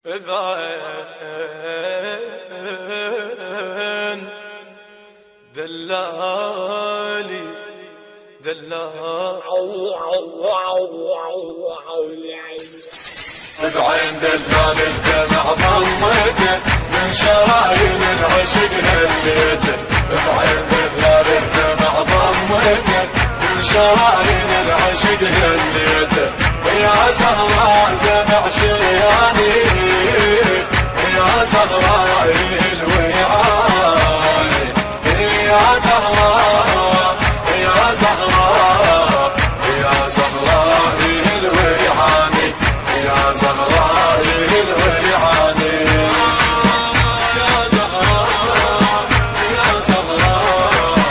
إذن دلالي بعين دلال الدمع ضمته من شرايين العشق هليته بعين دلال الدمع ضمته من شرايين العشق هليته يا زهراء دمع شرياني يا زهراء الوعاي يا زهراء يا زهراء يا زهراء الوعاني يا زهراء الوعاني يا زهراء يا زهراء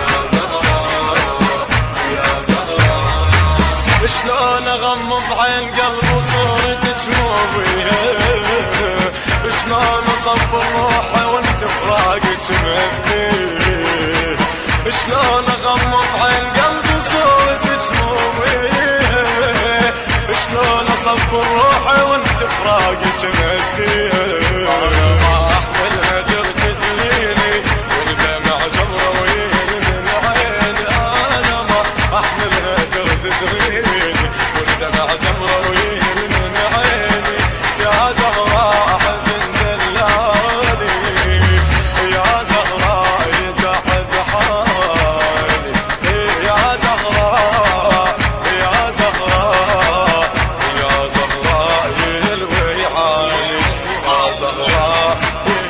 يا زهراء يا زهراء شلون اغمض عين قلب وصورتك مو بيها شلون اصبر روحي وانت فراقك مبنيه شلون اغمض عين قلب وصورتك مو بيها شلون اصبر روحي وانت فراقك مبنيه ما احمل هجر تدليني والدمع جمره ويلي من عيني انا ما احمل هجر تدليني والدمع جمره ويلي من عيني يا زهراء حزن دلالي يا زهراء يتعب حالي يا زهراء يا زهراء يا زهراء يلوي حالي يا زهراء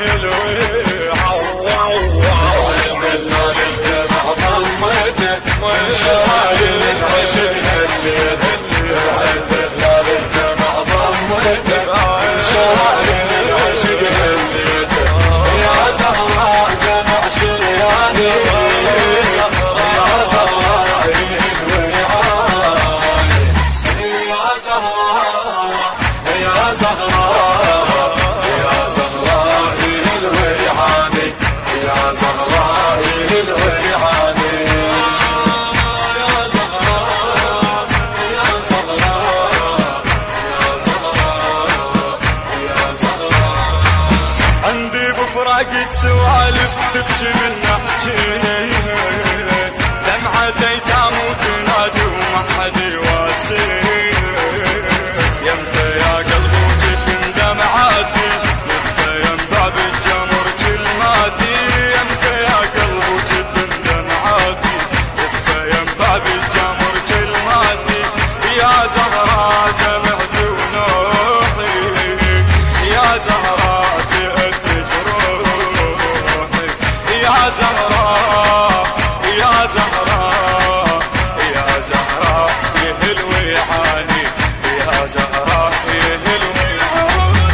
يلوي حالي دلال الدمع ضمته من شرايين العشق هليته بعين دلال الدمع ضمته من شرايين العشق هليته يا زهراء دمع شرياني يا زهراء الوعاي يا زهراء يا زهراء يا زهراء الوعاني يا زهراء الوعاني يا زهراء يا زهراء يا زهراء يا زهراء عندي بفراقك سوالف تبكي من نحجيني دمعة ايتام وتنادي وما حد يواسي يمتى يا قلب وجفن دمعاتي يمتى ينبع بالجمر كلماتي يمتى يا قلب وجفن دمعاتي يمتى ينبع بالجمر كلماتي يا زهراء دمعتي ونوحي يا زهراء تأدي جروحي يا زهراء يا زهراء يا زهراء يهلوي عاني يا زهراء يهلوي عاني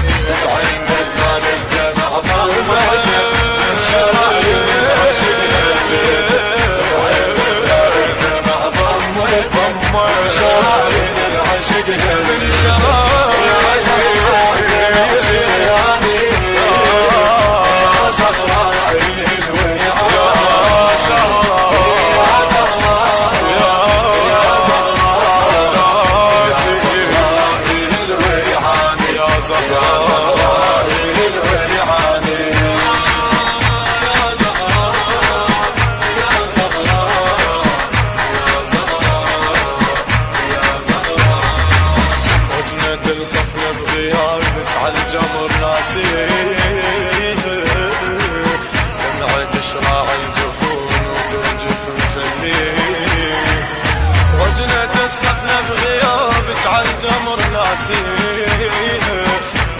بعين دلال الدمع ضمته من شرايين العشق هليته بعين دلال الدمع ضمته من شرايين العشق هليته يا زهراء دمع شرياني يا زهراء الوعاي يا زهراء يا زهراء يا زهراء الوعاني يا زهراء الوعاني يا زهراء يا زهراء يا زهراء يا زهراء وجنة الصفنة بغيابك عالجمر ناسي دمعة شراع الجفون وترجف مخليه وجنة الصفنة بغيابك عالجمر ناسي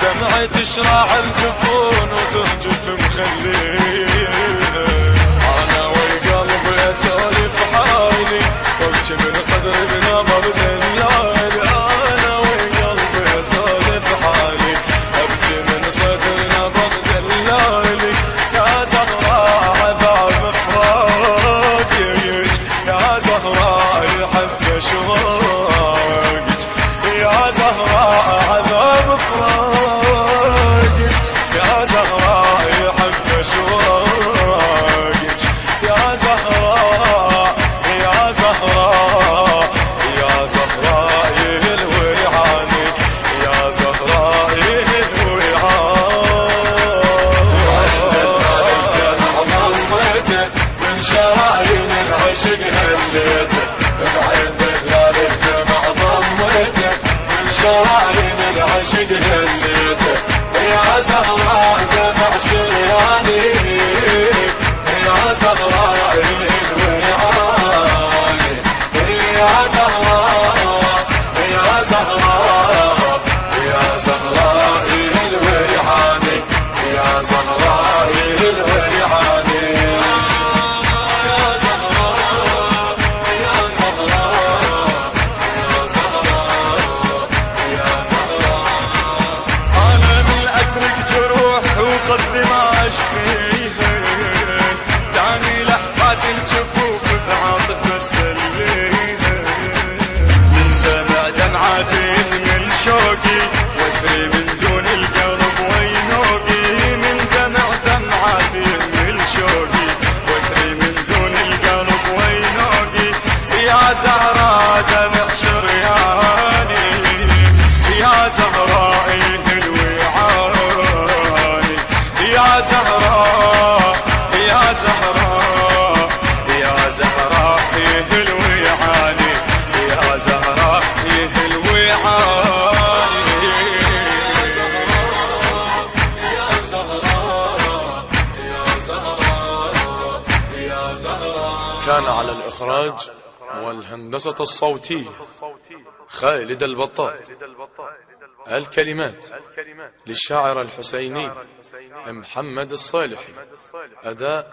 دمعة شراع الجفون وترجف مخليه انا وقلبي اسولف حالي وابكي من صدري بنبض دلالي انا وقلبي اسولف حالي ابكي من صدري نبض دلالي يا زهراء عذاب فراقك يا زهراء يحب اشواقك يا زهراء عذاب فراقك يا زهراء يحب اشواقك خليته يا زهراء دمع شرياني يا زهراء الويعاني يا زهراء يا زهراء يا زهراء الويعاني يا زهراء الويعاني يا زهراء يا زهراء يا زهراء يا زهراء أنا من أترك جروح وقصدي ما أشفيها دعني لحظات الجفوف بعاطفة سليها من دمع دمعاتي من شوقي واسري من دون القلب وينوقي من دمع دمعاتي من شوقي واسري من دون القلب وينوقي يا زهراء دمع شرياني يا زهراء الويعاني يا زهراء يا زهراء يا زهراء الويعاني يا زهراء الويعاني يا زهراء يا زهراء يا زهراء يا زهراء. كان على الإخراج والهندسة الصوتية خالد البطال. الكلمات للشاعر الحسيني محمد الصالحي. أداء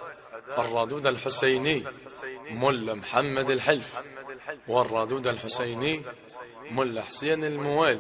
الرادود الحسيني ملا محمد الحلف، والرادود الحسيني ملا حسين الموالي.